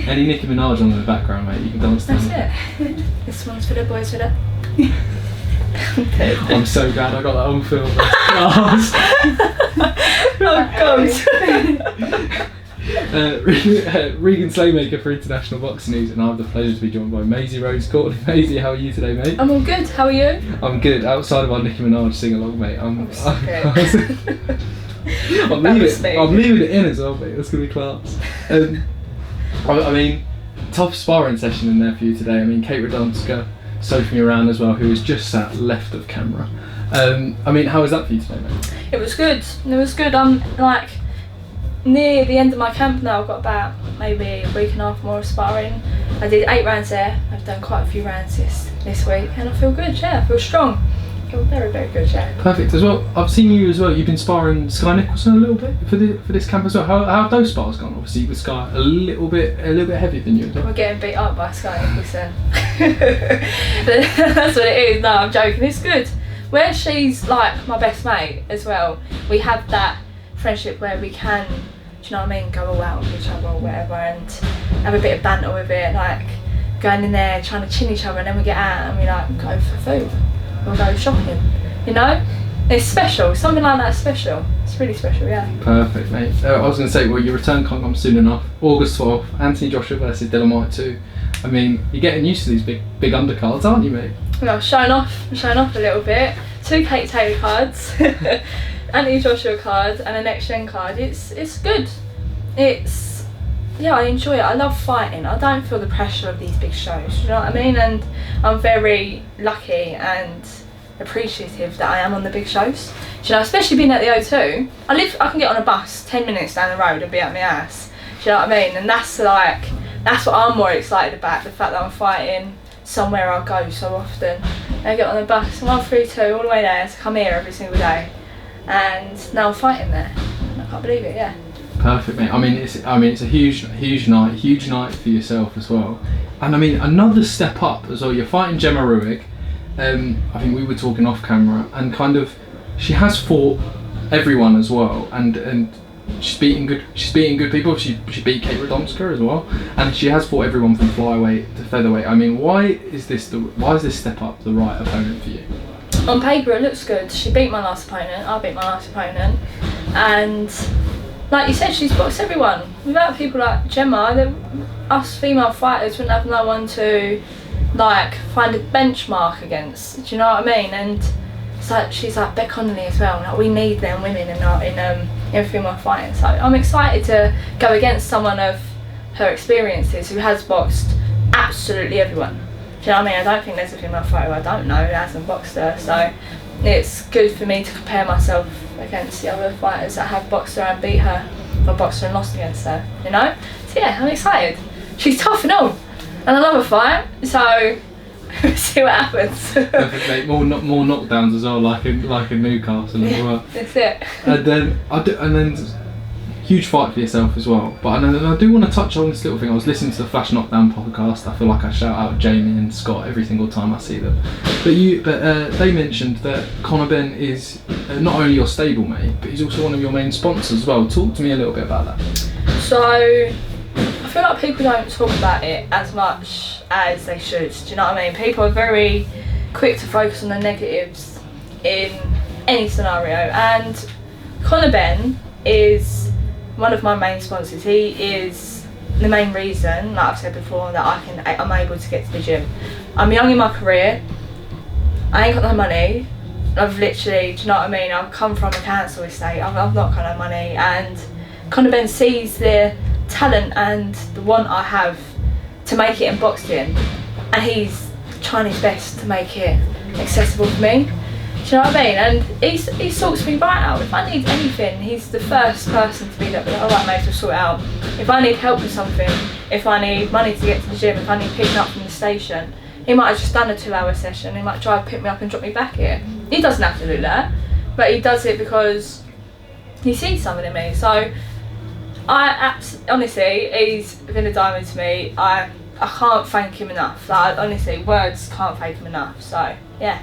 Any Nicki Minaj on in the background, mate, you can dance to. That's it. This one's for the boys for the... I'm so glad I got that on film. Oh God. Regan Slaymaker for International Boxing News, and I have the pleasure to be joined by MaiseyRose Courtney. Maisie, how are you today, mate? I'm all good. How are you? I'm good. Outside of our Nicki Minaj sing along, mate. I'm leaving it in as well, mate. That's gonna be class. I mean, tough sparring session in there for you today. I mean, Kate Radomska, Sophie around as well, who was just sat left of camera. I mean, how was that for you today, mate? It was good. It was good. I'm like near the end of my camp now. I've got about maybe a week and a half more of sparring. I did 8 rounds there. I've done quite a few rounds this week, and I feel good. Yeah, I feel strong. I feel very, very good. Yeah. Perfect as well. I've seen you as well. You've been sparring Skye Nicolson a little bit for this camp as well. How have those spars gone? Obviously, with Skye a little bit heavier than you as well. We're getting beat up by Skye Nicolson. That's what it is. No, I'm joking. It's good. Where she's like my best mate as well, we have that friendship where we can, do you know what I mean, go all out with each other or whatever and have a bit of banter with it, like going in there trying to chin each other, and then we get out and we like go for food, we'll go shopping, you know? It's special, something like that's special. It's really special, yeah. Perfect, mate. I was going to say, well, your return can't come soon enough. August 12th, Anthony Joshua versus Dillian Whyte 2. I mean, you're getting used to these big undercards, aren't you, mate? Well, showing off a little bit. 2 Kate Taylor cards, Anthony Joshua card, and a next gen card. It's good. Yeah, I enjoy it. I love fighting. I don't feel the pressure of these big shows. You know what I mean? And I'm very lucky and appreciative that I am on the big shows. Do you know, especially being at the O2. I can get on a bus 10 minutes down the road and be at my ass. Do you know what I mean? And that's what I'm more excited about, the fact that I'm fighting somewhere I go so often. I get on the bus 132 all the way there to come here every single day, and now I'm fighting there. I can't believe it. Yeah. Perfect, mate. I mean, it's a huge night for yourself as well. And I mean, another step up as well. You're fighting Gemma Ruegg. I think we were talking off camera, and kind of, she has fought everyone as well, and she's beating good people. She beat Kate Radomska as well, and she has fought everyone from flyweight to featherweight. I mean, why is this step up the right opponent for you? On paper, it looks good. She beat my last opponent. I beat my last opponent, and like you said, she's boxed everyone. Without people like Gemma, us female fighters wouldn't have no one to like find a benchmark against. Do you know what I mean? And so she's like Beck Connolly as well. Like, we need them women in female fighting. So I'm excited to go against someone of her experiences who has boxed absolutely everyone. Do you know what I mean? I don't think there's a female fighter I don't know who hasn't boxed her. So it's good for me to compare myself against the other fighters that have boxed her and beat her, or boxed her and lost against her. You know? So yeah, I'm excited. She's tough and all, and I love a fight. So. See what happens. Perfect, mate. More knockdowns as well, like in Newcastle as well. That's it. And then huge fight for yourself as well. But I do want to touch on this little thing. I was listening to the Flash Knockdown podcast. I feel like I shout out Jamie and Scott every single time I see them. But they mentioned that Conor Benn is not only your stablemate, but he's also one of your main sponsors as well. Talk to me a little bit about that. So I feel like people don't talk about it as much as they should. Do you know what I mean? People are very quick to focus on the negatives in any scenario, and Conor Benn is one of my main sponsors. He is the main reason, like I've said before, that I'm able to get to the gym. I'm young in my career, I ain't got no money. I've literally, do you know what I mean? I've come from a council estate, I've not got no money, and Conor Benn sees the talent and the want I have to make it in boxing, and he's trying his best to make it accessible for me. Do you know what I mean? And he sorts me right out. If I need anything, he's the first person to be like, alright mate, we'll sort it out. If I need help with something, if I need money to get to the gym, if I need picking up from the station, he might have just done a 2-hour session, he might drive, pick me up and drop me back here. He doesn't have to do that, but he does it because he sees something in me. So honestly, he's been a diamond to me. I can't thank him enough. Like, honestly, words can't thank him enough. So yeah.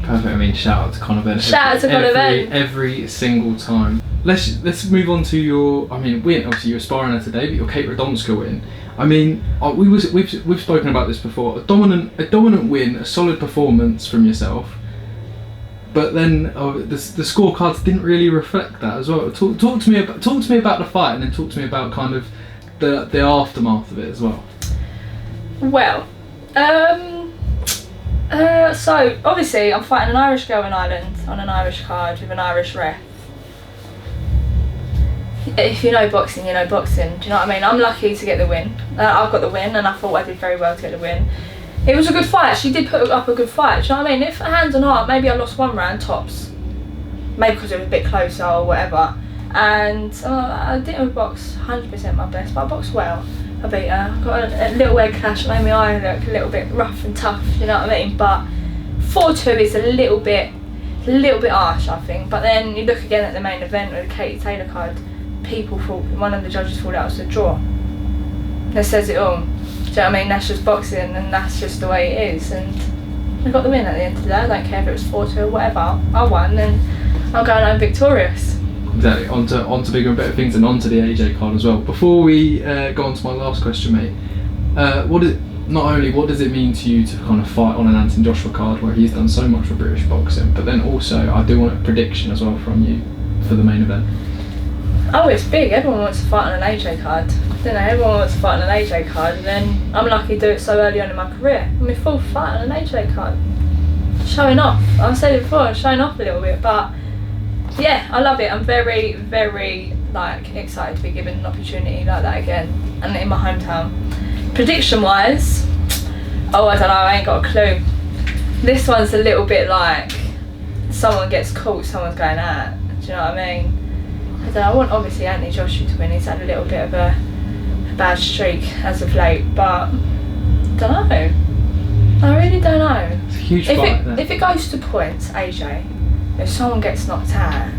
Perfect. I mean, shout out to Conor Benn. Shout out to Conor Benn every single time. Let's move on to your. I mean, win. Obviously, you were sparring her today, but your Kate Radomska win. I mean, we've spoken about this before. A dominant win, a solid performance from yourself. But then the scorecards didn't really reflect that as well. Talk to me about the fight, and then talk to me about kind of the aftermath of it as well. Well, so obviously I'm fighting an Irish girl in Ireland on an Irish card with an Irish ref. If you know boxing, you know boxing. Do you know what I mean? I'm lucky to get the win. I've got the win, and I thought I did very well to get the win. It was a good fight. She did put up a good fight. Do you know what I mean? If hands on heart, maybe I lost one round tops. Maybe because it was a bit closer or whatever. And I didn't box 100% my best, but I boxed well. I beat her. Got a little red clash, made my eye look a little bit rough and tough. You know what I mean? But 4-2 is a little bit harsh, I think. But then you look again at the main event with the Katie Taylor card. People thought, one of the judges thought that was a draw. That says it all. Do you know what I mean? That's just boxing, and that's just the way it is. And I got the win at the end of the day. I don't care if it was 4-2 or whatever. I won, and I'm going home victorious. Exactly. Onto bigger and better things, and onto the AJ card as well. Before we go on to my last question, mate, what does it mean to you to kind of fight on an Anthony Joshua card where he's done so much for British boxing, but then also I do want a prediction as well from you for the main event. Oh, it's big. Everyone wants to fight on an AJ card. You know, everyone wants to fight on an AJ card, and then I'm lucky to do it so early on in my career. I'm in full fight on an AJ card. Showing off. I've said it before, showing off a little bit, but yeah, I love it. I'm very, very excited to be given an opportunity like that again, and in my hometown. Prediction wise, I don't know, I ain't got a clue. This one's a little bit like someone gets caught, someone's going out. Do you know what I mean? I don't know, I want obviously Anthony Joshua to win. He's had a little bit of a bad streak as of late, but I don't know. I really don't know. It's a huge fight. If it goes to points, AJ, if someone gets knocked out,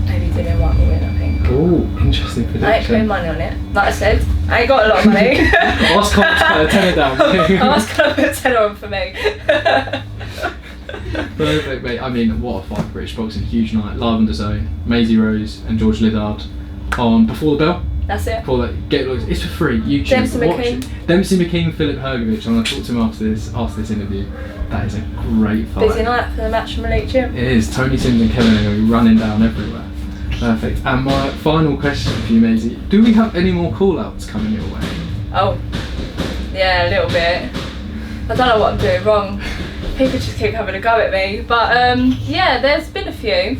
maybe Dillian Whyte will win, I think. Oh, interesting prediction. I ain't putting money on it. Like I said, I ain't got a lot of money. Ask Conor to put a tenner down. Ask Conor to put a tenner on for me. Perfect, mate. I mean, what a fight for British boxing. Huge night. Live on DAZN. MaiseyRose and George Liddard on Before the Bell. That's it. Before that, it's for free. YouTube. Dempsey Watch McKean. it. Dempsey McKean, Philip Hergovich. I'm going to talk to him after this interview. That is a great fight. Busy night for the match from Elite Gym. It is. Tony Sims and Kevin are going to be running down everywhere. Perfect. And my final question for you, Maisie. Do we have any more call-outs coming your way? Oh, yeah, a little bit. I don't know what I'm doing wrong. People just keep having a go at me. But yeah, there's been a few.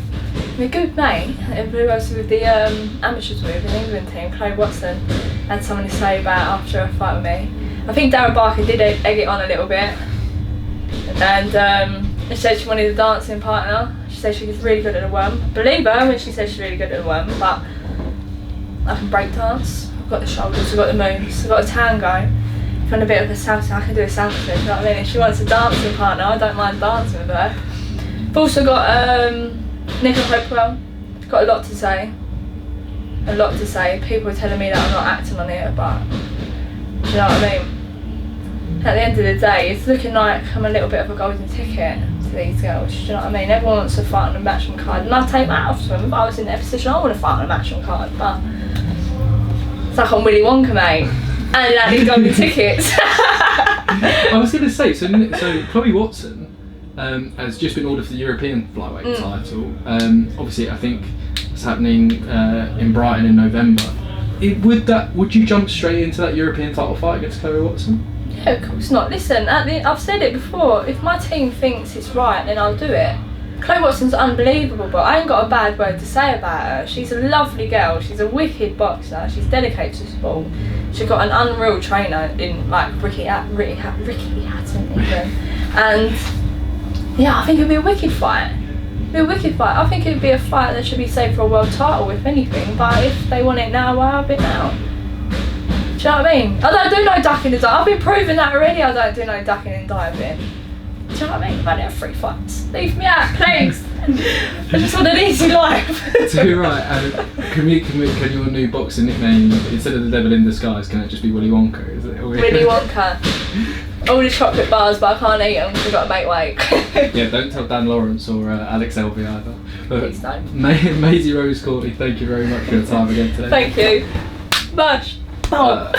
My good mate, who I was with the amateurs with in the England team, Chloe Watson, had something to say about after a fight with me. I think Darren Barker did egg it on a little bit. And she said she wanted a dancing partner. She said she was really good at the worm. I believe her when she said she's really good at the worm, but I can break dance. I've got the shoulders, I've got the moves, I've got a tango. If I'm a bit of a salsa, I can do a salsa, you know what I mean? If she wants a dancing partner, I don't mind dancing with her. I've also got Nicola Hopewell. Got a lot to say. A lot to say. People are telling me that I'm not acting on it, but do you know what I mean? At the end of the day, it's looking like I'm a little bit of a golden ticket to these girls. Do you know what I mean? Everyone wants to fight on a matchroom card, and I take that off to them. If I was in their position, I want to fight on a matchroom card, but it's like I'm Willy Wonka, mate. And I need golden tickets. I was going to say, so Chloe Watson has just been ordered for the European flyweight title. Obviously, I think it's happening in Brighton in November. Would you jump straight into that European title fight against Chloe Watson? Yeah, of course not. Listen, I've said it before. If my team thinks it's right, then I'll do it. Chloe Watson's unbelievable, but I ain't got a bad word to say about her. She's a lovely girl. She's a wicked boxer. She's dedicated to sport. She's got an unreal trainer in Ricky Hatton, England. And yeah, I think it'd be a wicked fight. I think it'd be a fight that should be saved for a world title, if anything. But if they want it now, I'll have it now. Do you know what I mean? I don't do no ducking and diving. I've been proving that already. I don't do no ducking and diving. Do you know what I mean? I've only had 3 fights. Leave me out, please. I just want an easy life. So you're right. Can your new boxing nickname, instead of the Devil in Disguise, can it just be Willy Wonka? Is it? Willy Wonka. All the chocolate bars, but I can't eat them because I've got to make weight. Yeah, don't tell Dan Lawrence or Alex Elvey either. But Please don't. MaiseyRose Courtney, thank you very much for your time again today. Thank you. Much. Boom.